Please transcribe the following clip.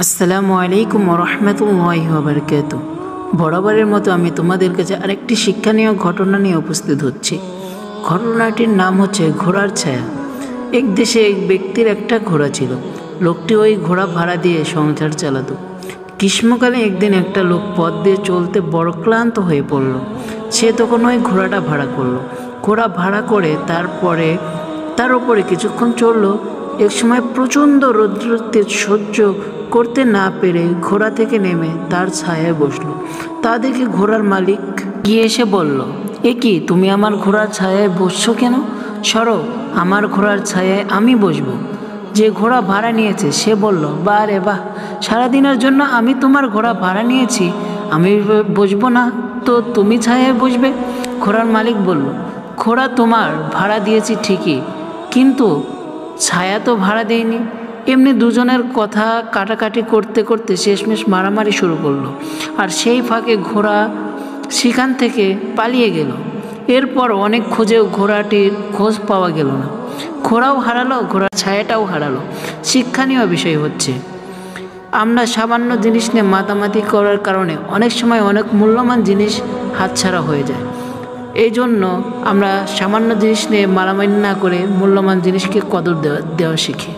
আসসালামু আলাইকুম রহমতুল্লাহি ওয়া বারাকাতুহু। বরাবরের মতো আমি তোমাদের কাছে আরেকটি শিক্ষণীয় ঘটনা নিয়ে উপস্থিত হচ্ছি। ঘটনাটির নাম হচ্ছে ঘোড়ার ছায়া। এক দেশে এক ব্যক্তির একটা ঘোড়া ছিল। লোকটি ওই ঘোড়া ভাড়া দিয়ে সংসার চালাতো। গ্রীষ্মকালে একদিন একটা লোক পথ দিয়ে চলতে বড় ক্লান্ত হয়ে পড়ল। সে তখন ওই ঘোড়াটা ভাড়া করলো। ঘোড়া ভাড়া করে তার উপরে কিছুক্ষণ চললো। একসময় প্রচণ্ড রৌদ্রতেজ সহ্য করতে না পেরে ঘোড়া থেকে নেমে তার ছায়ায় বসলো। তা দেখে ঘোড়ার মালিক গিয়ে এসে বলল, এ কি, তুমি আমার ঘোড়ার ছায়ায় বসছো কেন? সরো, আমার ঘোড়ার ছায়ায় আমি বসবো। যে ঘোড়া ভাড়া নিয়েছে সে বলল, বাহ রে বাহ, সারাদিনের জন্য আমি তোমার ঘোড়া ভাড়া নিয়েছি, আমি বসবো না তো তুমি ছায়ায় বসবে? ঘোড়ার মালিক বলল, ঘোড়া তোমার ভাড়া দিয়েছি ঠিকই, কিন্তু ছায়া তো ভাড়া দেয়নি। এমনি দুজনের কথা কাটাকাটি করতে করতে শেষমেশ মারামারি শুরু করলো। আর সেই ফাঁকে ঘোড়া সেখান থেকে পালিয়ে গেল। এরপর অনেক খোঁজেও ঘোড়াটির খোঁজ পাওয়া গেল না। ঘোড়াও হারালো, ঘোড়ার ছায়াটাও হারালো। শিক্ষণীয় বিষয় হচ্ছে, আমরা সামান্য জিনিস নিয়ে মাতামাতি করার কারণে অনেক সময় অনেক মূল্যবান জিনিস হাতছাড়া হয়ে যায়। এই জন্য আমরা সামান্য জিনিস নিয়ে মারামারি না করে মূল্যবান জিনিসকে কদর দেওয়া শিখি।